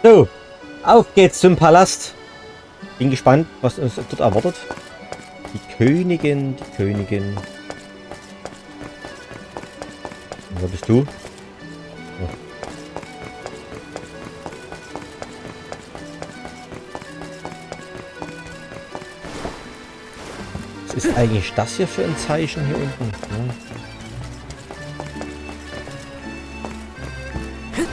So, auf geht's zum Palast. Bin gespannt, was uns dort erwartet. Die Königin, die Königin. Wo bist du? Oh. Was ist eigentlich das hier für ein Zeichen hier unten? Ja.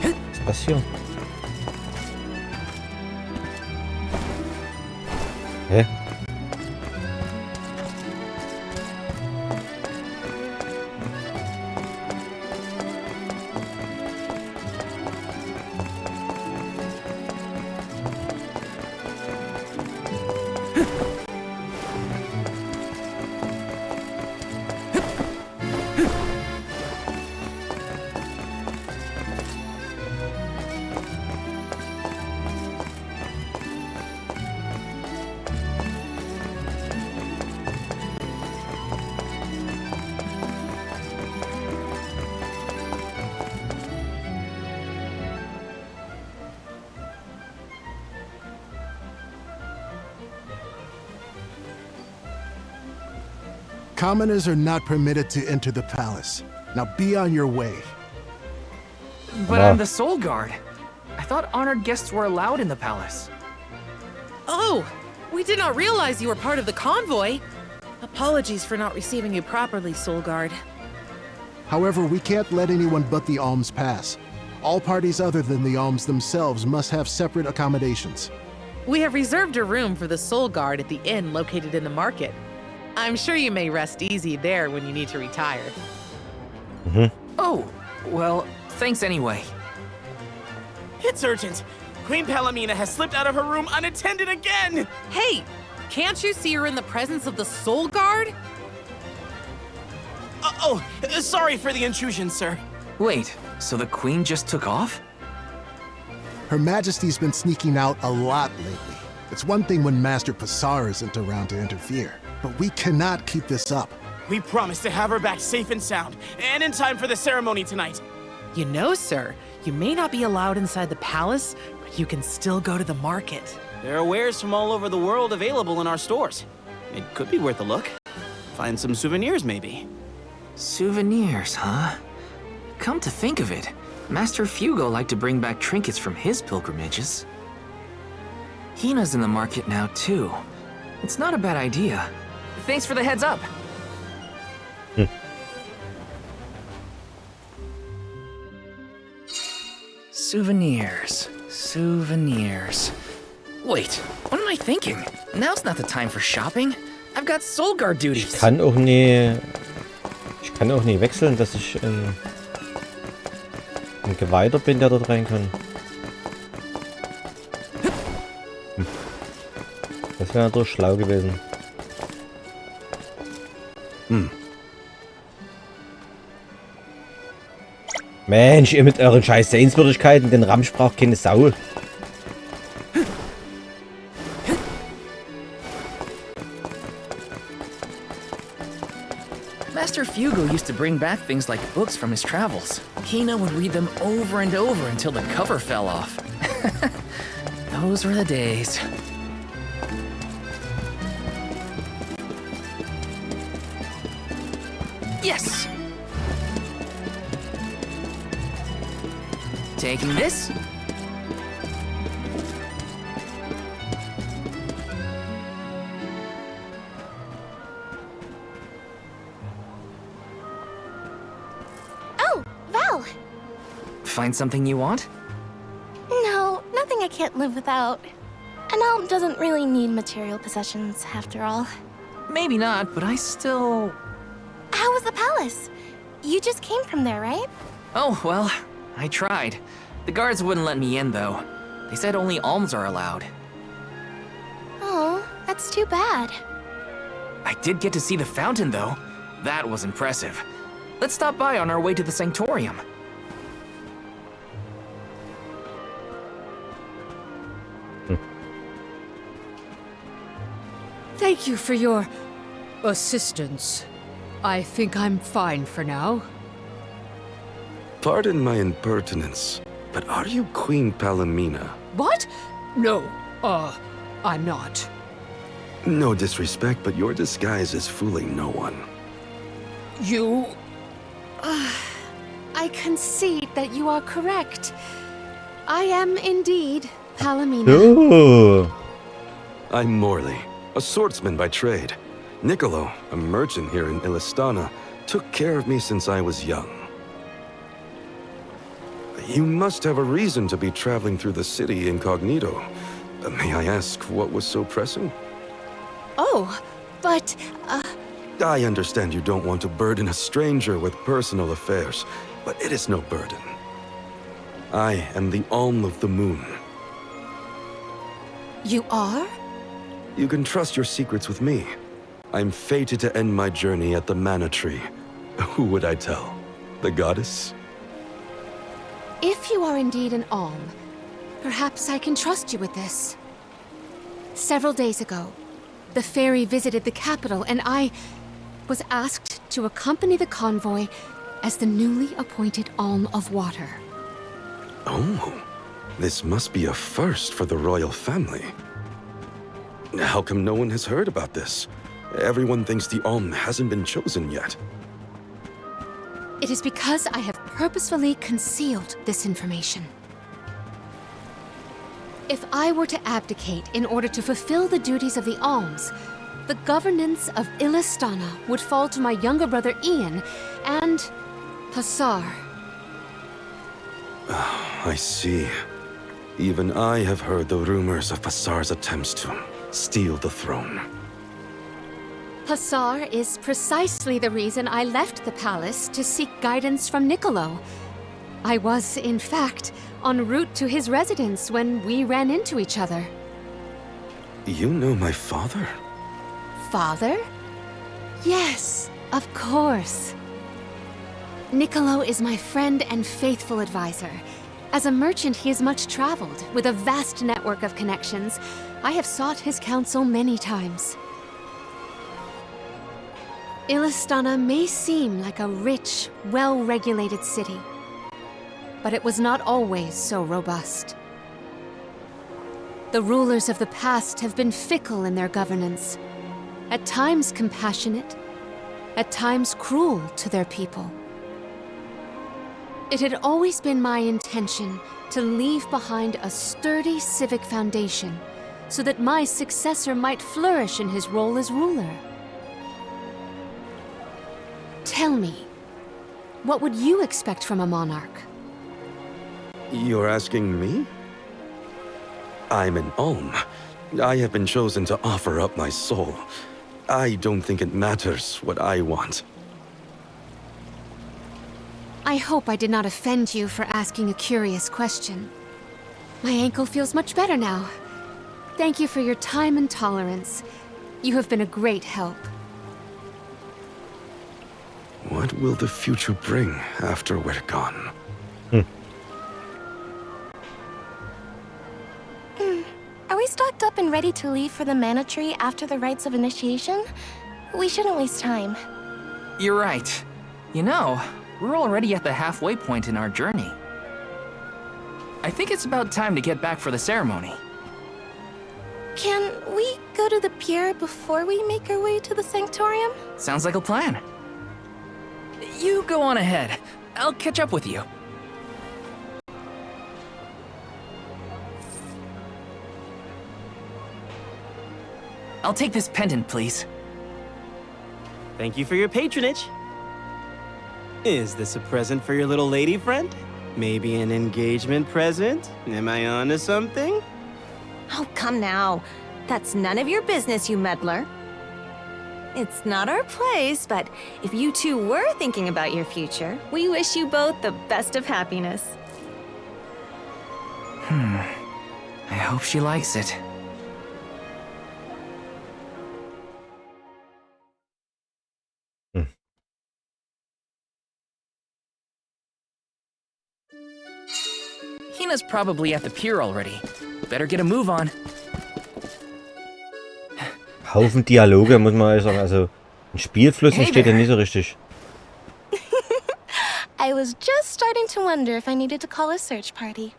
Was ist das hier? Hä? Commoners are not permitted to enter the palace. Now be on your way. But I'm the Soul Guard. I thought honored guests were allowed in the palace. Oh, we did not realize you were part of the convoy. Apologies for not receiving you properly, Soul Guard. However, we can't let anyone but the alms pass. All parties other than the alms themselves must have separate accommodations. We have reserved a room for the Soul Guard at the inn located in the market. I'm sure you may rest easy there when you need to retire. Oh, well, thanks anyway. It's urgent. Queen Palomina has slipped out of her room unattended again! Hey, can't you see her in the presence of the Soul Guard? Sorry for the intrusion, sir. Wait, so the queen just took off? Her Majesty's been sneaking out a lot lately. It's one thing when Master Passar isn't around to interfere, but we cannot keep this up. We promised to have her back safe and sound, and in time for the ceremony tonight. You know, sir, you may not be allowed inside the palace, but you can still go to the market. There are wares from all over the world available in our stores. It could be worth a look. Find some souvenirs, maybe. Souvenirs, huh? Come to think of it, Master Fugo liked to bring back trinkets from his pilgrimages. Hina's in the market now, too. It's not a bad idea. Thanks for the heads up. Souvenirs. Wait, what am I thinking? Now's not the time for shopping. I've got Soul Guard duties. Ich kann auch nie wechseln, dass ich ein Geweihter bin, der dort rein kann. Das wäre natürlich schlau gewesen. Mensch, ihr mit euren scheiß Sehenswürdigkeiten, den Ramsch braucht keine Sau. Master Fugo used to bring back things like books from his travels. Hina would read them over and over until the cover fell off. Those were the days. Yes! Taking this. Oh, Val! Find something you want? No, nothing I can't live without. An alm doesn't really need material possessions, after all. Maybe not, but I still... How was the palace? You just came from there, right? Oh, well, I tried. The guards wouldn't let me in, though. They said only alms are allowed. Oh, that's too bad. I did get to see the fountain, though. That was impressive. Let's stop by on our way to the Sanctorium. Thank you for your assistance. I think I'm fine for now. Pardon my impertinence, but are you Queen Palomina? What? No, I'm not. No disrespect, but your disguise is fooling no one. You... I concede that you are correct. I am indeed Palomina. Oh. I'm Morley, a swordsman by trade. Niccolo, a merchant here in Illistana, took care of me since I was young. You must have a reason to be traveling through the city incognito. May I ask what was so pressing? Oh, but, I understand you don't want to burden a stranger with personal affairs, but it is no burden. I am the Alm of the Moon. You are? You can trust your secrets with me. I'm fated to end my journey at the Mana Tree. Who would I tell? The goddess? If you are indeed an Alm, perhaps I can trust you with this. Several days ago, the fairy visited the capital, and I was asked to accompany the convoy as the newly appointed Alm of Water. Oh, this must be a first for the royal family. How come no one has heard about this? Everyone thinks the Alm hasn't been chosen yet. It is because I have purposefully concealed this information. If I were to abdicate in order to fulfill the duties of the Alms, the governance of Illistana would fall to my younger brother Ian and Passar. I see. Even I have heard the rumors of Passar's attempts to steal the throne. Passar is precisely the reason I left the palace to seek guidance from Niccolo. I was, in fact, en route to his residence when we ran into each other. You know my father? Father? Yes, of course. Niccolo is my friend and faithful advisor. As a merchant, he is much traveled, with a vast network of connections. I have sought his counsel many times. Illistana may seem like a rich, well-regulated city, but it was not always so robust. The rulers of the past have been fickle in their governance, at times compassionate, at times cruel to their people. It had always been my intention to leave behind a sturdy civic foundation so that my successor might flourish in his role as ruler. Tell me, what would you expect from a monarch? You're asking me? I'm an Alm. I have been chosen to offer up my soul. I don't think it matters what I want. I hope I did not offend you for asking a curious question. My ankle feels much better now. Thank you for your time and tolerance. You have been a great help. What will the future bring after we're gone? Are we stocked up and ready to leave for the Mana Tree after the rites of initiation? We shouldn't waste time. You're right. You know, we're already at the halfway point in our journey. I think it's about time to get back for the ceremony. Can we go to the pier before we make our way to the Sanctorium? Sounds like a plan. You go on ahead. I'll catch up with you. I'll take this pendant, please. Thank you for your patronage. Is this a present for your little lady friend? Maybe an engagement present? Am I onto something? Oh, come now. That's none of your business, you meddler. It's not our place, but if you two were thinking about your future, we wish you both the best of happiness. I hope she likes it. Hina's probably at the pier already. Better get a move on. Haufen Dialoge, muss man sagen. Also, Ein Spielfluss Hey entsteht ja there. nicht so richtig. I was just starting to wonder if I needed to call a search party.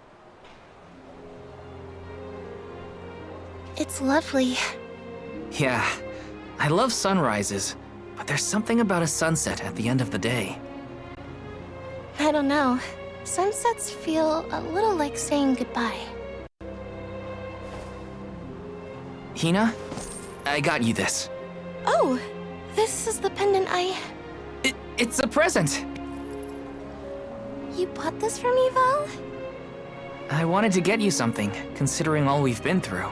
It's lovely. Yeah, I love sunrises, but there's something about a sunset at the end of the day. I don't know. Sunsets feel a little like saying goodbye. Hina, I got you this. Oh, this is the pendant It's a present. You bought this for me, Val? I wanted to get you something, considering all we've been through.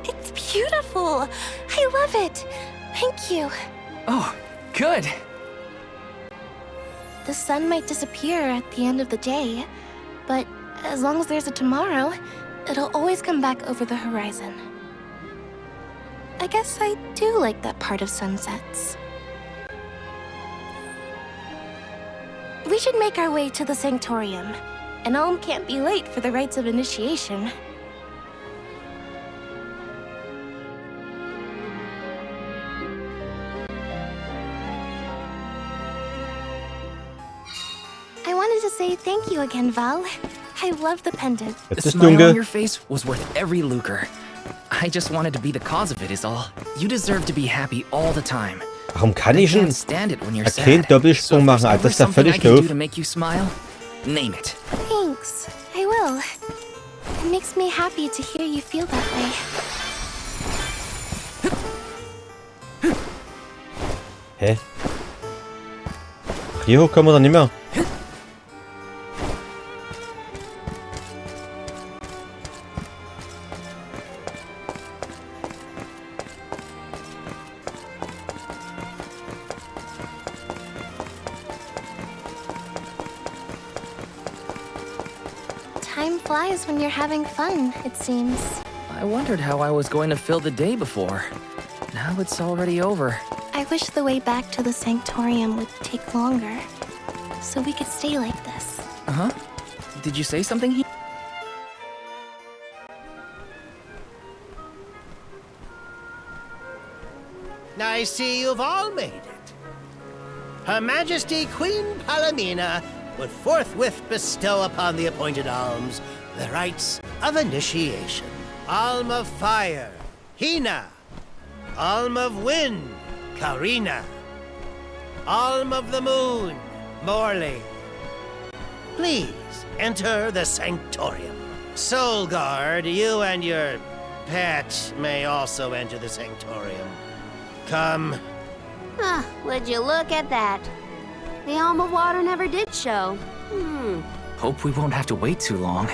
It's beautiful. I love it. Thank you. Oh, good. The sun might disappear at the end of the day, but as long as there's a tomorrow, it'll always come back over the horizon. I guess I do like that part of sunsets. We should make our way to the Sanctorium. An alm can't be late for the rites of initiation. I wanted to say thank you again, Val. I love the pendant. The Jetzt ist smile on dunkel. your face was worth every lucre. I just wanted to be the cause of it is all. You deserve to be happy all the time. Warum kann I ich can't denn stand it when you're keinen sad. Doppelsprung if machen, there's Alter? Das ist ja ever something I völlig can do doof. to make you smile, name it. Thanks. I will. It makes me happy to hear you feel that way. Hä? Hier hoch kommen wir doch nicht mehr. Time flies when you're having fun, it seems. I wondered how I was going to fill the day before. Now it's already over. I wish the way back to the Sanctorium would take longer, so we could stay like this. Uh-huh. Did you say something? I see you've all made it. Her Majesty Queen Palomina would forthwith bestow upon the appointed alms the rites of initiation. Alm of Fire, Hina. Alm of Wind, Karina. Alm of the Moon, Morley. Please enter the Sanctorium. Soul Guard, you and your pet may also enter the Sanctorium. Come. Would you look at that? The Alm of Water never did show. Hope we won't have to wait too long.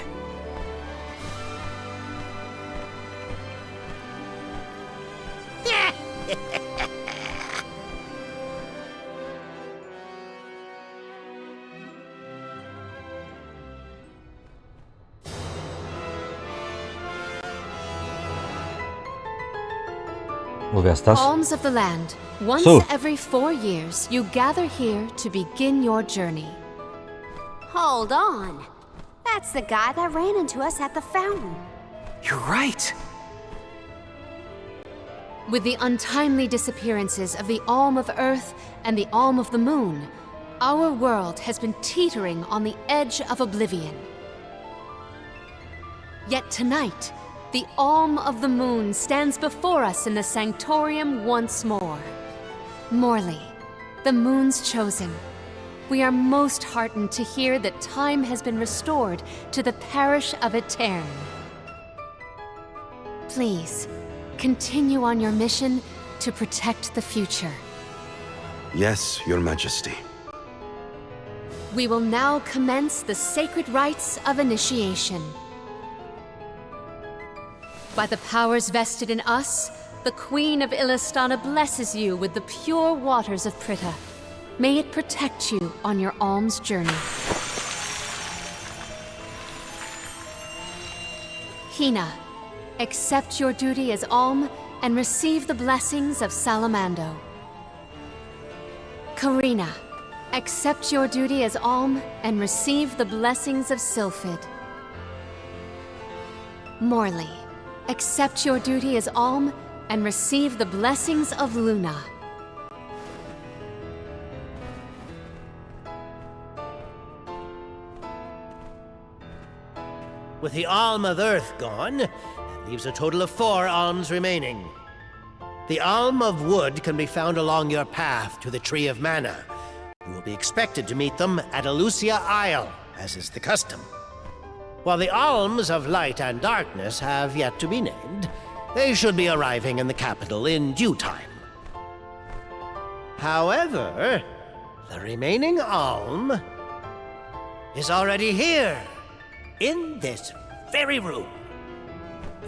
Wo wär's das? Alms of the land. Once So. every 4 years, you gather here to begin your journey. Hold on. That's the guy that ran into us at the fountain. You're right. With the untimely disappearances of the Alm of Earth and the Alm of the Moon, our world has been teetering on the edge of oblivion. Yet tonight, the Alm of the Moon stands before us in the Sanctorium once more. Morley, the Moon's chosen. We are most heartened to hear that time has been restored to the parish of Eterne. Please, continue on your mission to protect the future. Yes, Your Majesty. We will now commence the sacred rites of initiation. By the powers vested in us, the Queen of Illistana blesses you with the pure waters of Pritta. May it protect you on your alms journey. Hina, accept your duty as alm and receive the blessings of Salamando. Karina, accept your duty as alm and receive the blessings of Sylphid. Morley, accept your duty as alm and receive the blessings of Luna. With the alm of earth gone, it leaves a total of 4 alms remaining. The alm of wood can be found along your path to the Tree of Mana. You will be expected to meet them at Elusia Isle, as is the custom. While the alms of light and darkness have yet to be named, they should be arriving in the capital in due time. However, the remaining alm is already here, in this very room.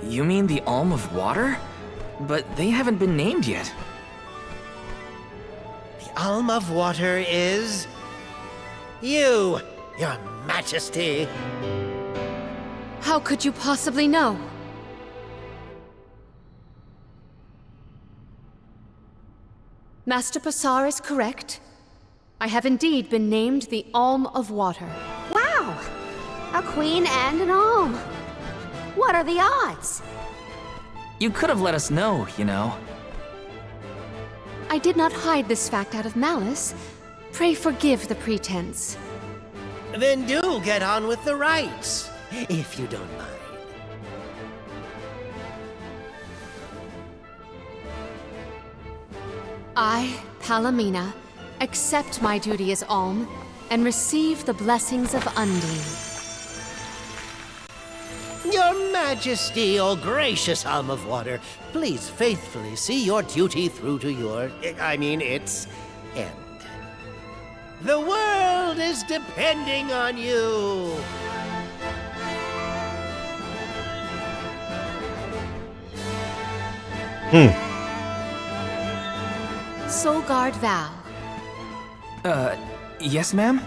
You mean the Alm of Water? But they haven't been named yet. The alm of water is you, Your Majesty. How could you possibly know? Master Passar is correct. I have indeed been named the Alm of Water. Wow! A queen and an alm. What are the odds? You could have let us know, you know. I did not hide this fact out of malice. Pray forgive the pretense. Then do get on with the rites, if you don't mind. I, Palomina, accept my duty as Alm and receive the blessings of Undine. Your Majesty, O gracious alm of water, please faithfully see your duty through to its end. The world is depending on you. Soul Guard vow. Yes, ma'am?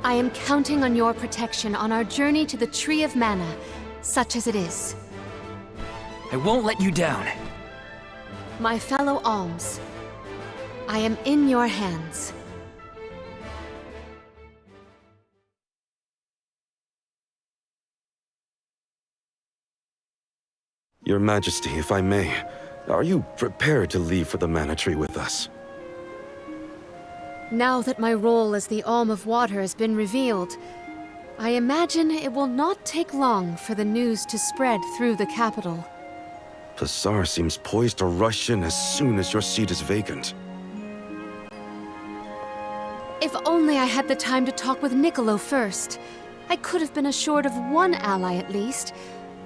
I am counting on your protection on our journey to the Tree of Mana, such as it is. I won't let you down. My fellow alms, I am in your hands. Your Majesty, if I may, are you prepared to leave for the Mana Tree with us? Now that my role as the Alm of Water has been revealed, I imagine it will not take long for the news to spread through the capital. Passar seems poised to rush in as soon as your seat is vacant. If only I had the time to talk with Niccolo first. I could have been assured of one ally at least,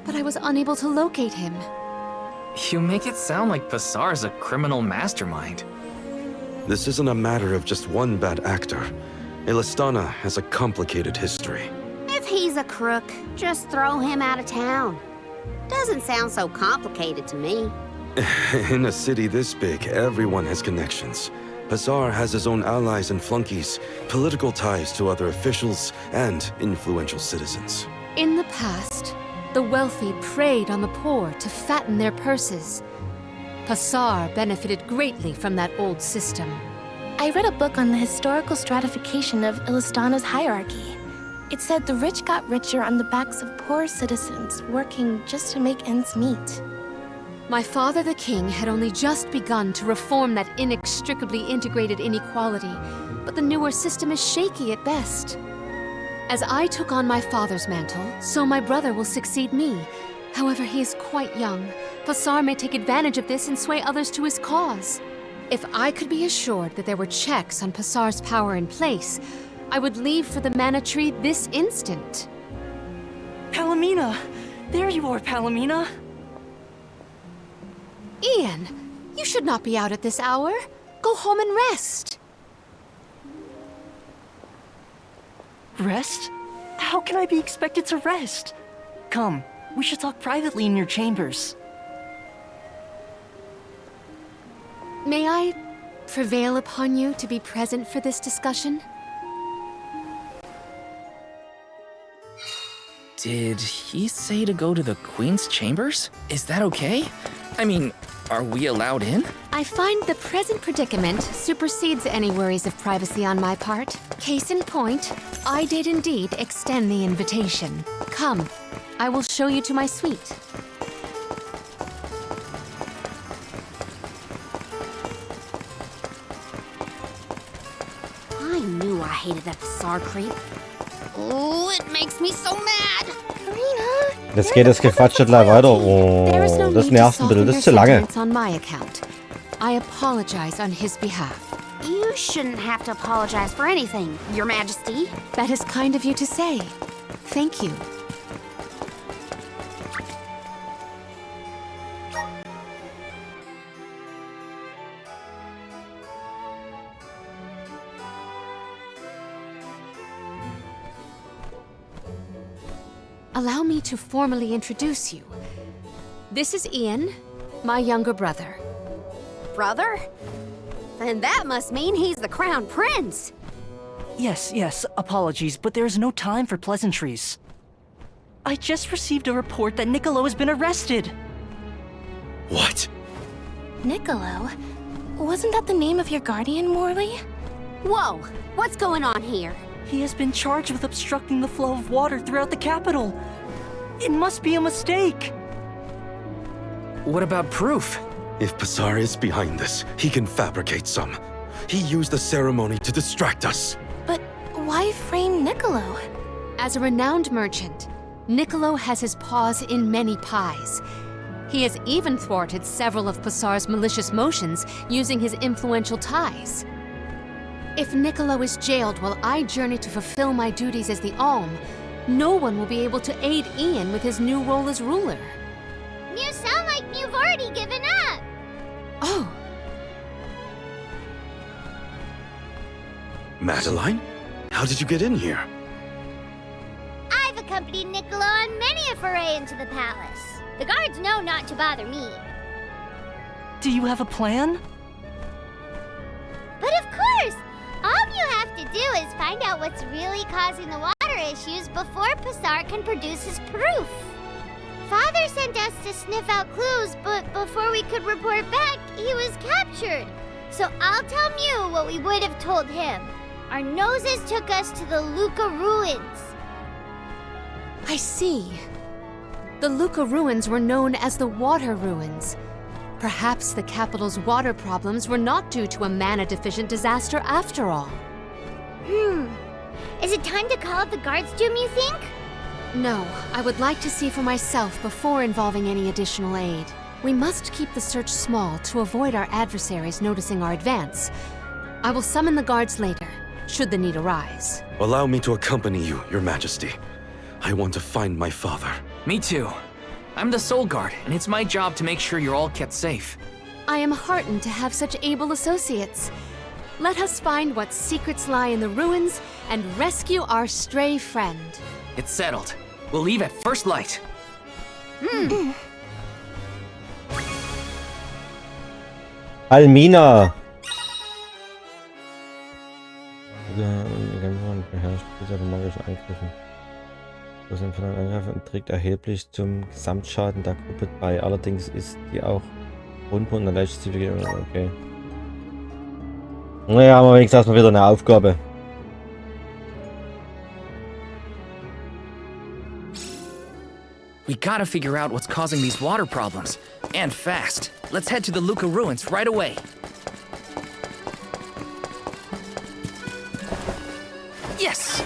but I was unable to locate him. You make it sound like Passar's a criminal mastermind. This isn't a matter of just one bad actor. Elistana has a complicated history. If he's a crook, just throw him out of town. Doesn't sound so complicated to me. In a city this big, everyone has connections. Passar has his own allies and flunkies, political ties to other officials, and influential citizens. In the past, the wealthy preyed on the poor to fatten their purses. Passar benefited greatly from that old system. I read a book on the historical stratification of Ilistana's hierarchy. It said the rich got richer on the backs of poor citizens, working just to make ends meet. My father the king had only just begun to reform that inextricably integrated inequality, but the newer system is shaky at best. As I took on my father's mantle, so my brother will succeed me. However, he is quite young. Passar may take advantage of this and sway others to his cause. If I could be assured that there were checks on Passar's power in place, I would leave for the Mana Tree this instant. Palomina! There you are, Palomina! Ian, you should not be out at this hour. Go home and rest. Rest? How can I be expected to rest? Come, we should talk privately in your chambers. May I prevail upon you to be present for this discussion? Did he say to go to the Queen's chambers? Is that okay? I mean, are we allowed in? I find the present predicament supersedes any worries of privacy on my part. Case in point, I did indeed extend the invitation. Come, I will show you to my suite. I knew I hated that Passar creep. Oh, it makes me so mad. Karina, Jetzt geht das Gequatsche gleich weiter. Oh, There is no das need to nervt ein bisschen. soften Das your ist zu lange. sentiments on my account. I apologize on his behalf. You shouldn't have to apologize for anything, Your Majesty. That is kind of you to say. Thank you. Allow me to formally introduce you. This is Ian, my younger brother. Brother? Then that must mean he's the crown prince. Yes, apologies, but there's no time for pleasantries. I just received a report that Niccolo has been arrested. What? Niccolo? Wasn't that the name of your guardian, Morley? Whoa, what's going on here? He has been charged with obstructing the flow of water throughout the capital. It must be a mistake. What about proof? If Passar is behind this, he can fabricate some. He used the ceremony to distract us. But why frame Niccolo? As a renowned merchant, Niccolo has his paws in many pies. He has even thwarted several of Passar's malicious motions using his influential ties. If Niccolo is jailed while I journey to fulfill my duties as the Alm, no one will be able to aid Ian with his new role as ruler. You sound like you've already given up. Oh. Madeline? How did you get in here? I've accompanied Niccolo on many a foray into the palace. The guards know not to bother me. Do you have a plan? But of course! All you have to do is find out what's really causing the water issues before Passar can produce his proof. Father sent us to sniff out clues, but before we could report back, he was captured. So I'll tell Mew what we would have told him. Our noses took us to the Luca ruins. I see. The Luca ruins were known as the Water Ruins. Perhaps the capital's water problems were not due to a mana-deficient disaster after all. Is it time to call up the guards, Doom, you think? No, I would like to see for myself before involving any additional aid. We must keep the search small to avoid our adversaries noticing our advance. I will summon the guards later, should the need arise. Allow me to accompany you, Your Majesty. I want to find my father. Me too. I'm the Soul Guard, and it's my job to make sure you're all kept safe. I am heartened to have such able associates. Let us find what secrets lie in the ruins and rescue our stray friend. It's settled. We'll leave at first light. Almina! Beherrscht dieser magischen Angriffen. Das sind von den Angriffen und trägt erheblich zum Gesamtschaden der Gruppe bei. Allerdings ist die auch rundbunt und leicht zu. Okay. Naja, aber wenigstens erstmal wieder eine Aufgabe. We gotta figure out what's causing these water problems. And fast. Let's head to the Luca ruins right away. Yes!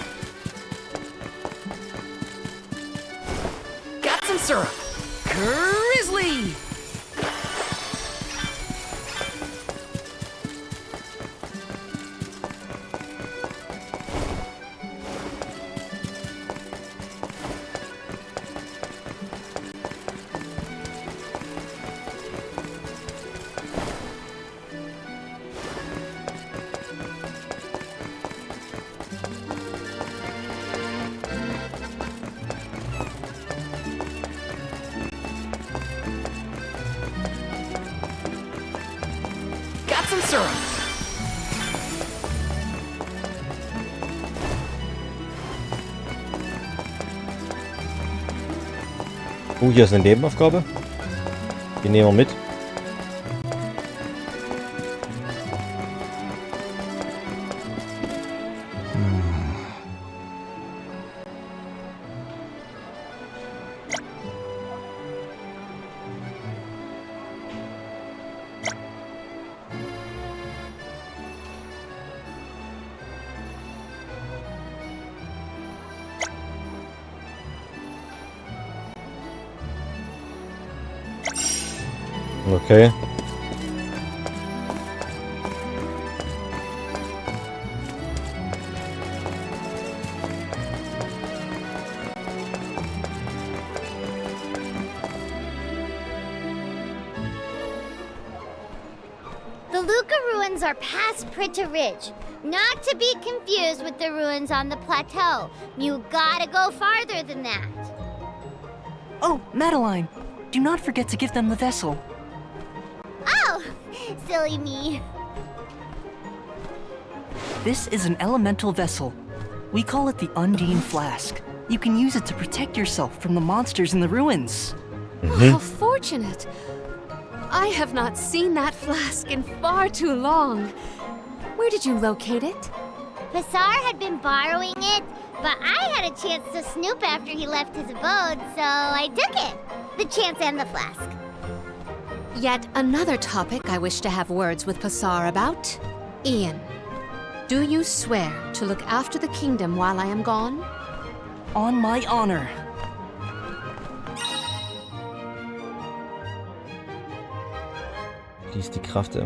Got some syrup! Grizzly! Got some syrup! Oh, hier ist eine Nebenaufgabe. Die nehmen wir mit. Okay. The Luca ruins are past Prita Ridge, not to be confused with the ruins on the plateau. You gotta go farther than that. Oh, Madeline! Do not forget to give them the vessel. Oh, silly me. This is an elemental vessel. We call it the Undine Flask. You can use it to protect yourself from the monsters in the ruins. How fortunate! I have not seen that flask in far too long. Where did you locate it? Passar had been borrowing it, but I had a chance to snoop after he left his abode, so I took it. The chance and the flask. Yet another topic I wish to have words with Passar about. Ian, do you swear to look after the kingdom while I am gone? On my honor. Die Kraft sie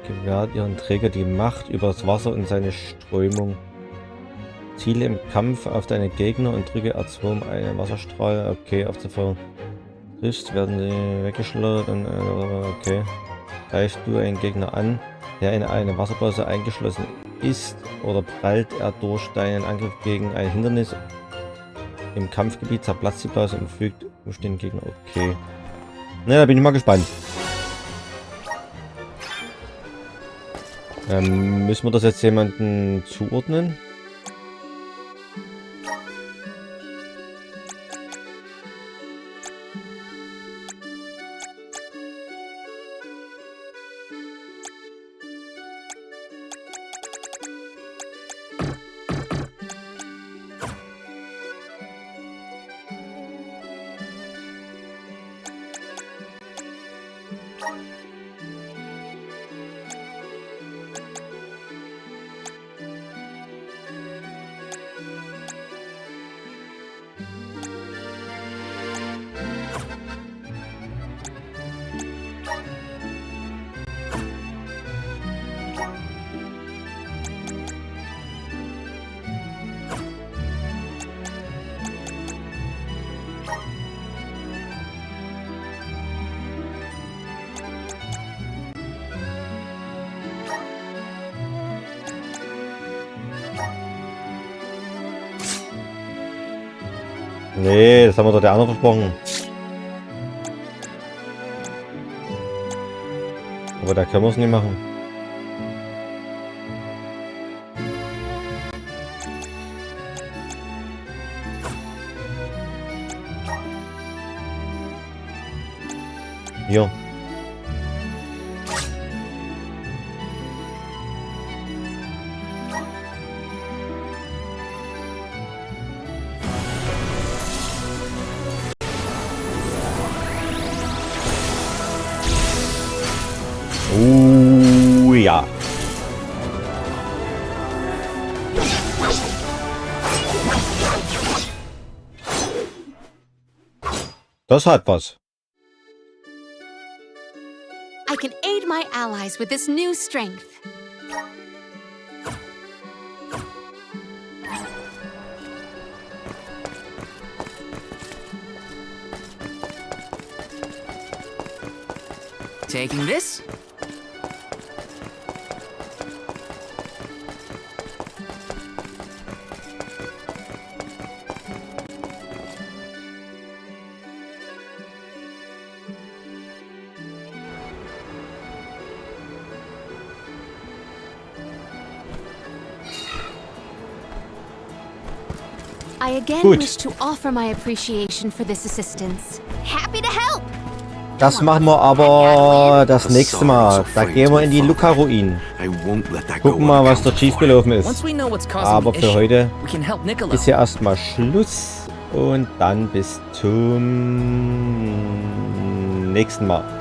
gewährt ihren Träger die Macht über das Wasser und seine Strömung. Ziele im Kampf auf deine Gegner und drücke R2 um einen Wasserstrahl. Okay, aufzufeuern. Triffst, werden sie weggeschleudert und okay. Greifst du einen Gegner an, der in eine Wasserblase eingeschlossen ist, oder prallt er durch deinen Angriff gegen ein Hindernis im Kampfgebiet, zerplatzt die Blase und fügt den Gegner. Okay. Na, da bin ich mal gespannt. Müssen wir das jetzt jemanden zuordnen? Nee, das haben wir doch der andere versprochen. Aber da können wir es nicht machen. Hier. Ja. Das hat was. I can aid my allies with this new strength. Taking this? I again Gut. wish to offer my appreciation for this assistance. Happy to help. Das machen wir aber das nächste Mal. Da gehen wir in die Luca-Ruinen. Gucken mal, was da schiefgelaufen ist. Aber für heute ist ja erstmal Schluss. Und dann bis zum nächsten Mal.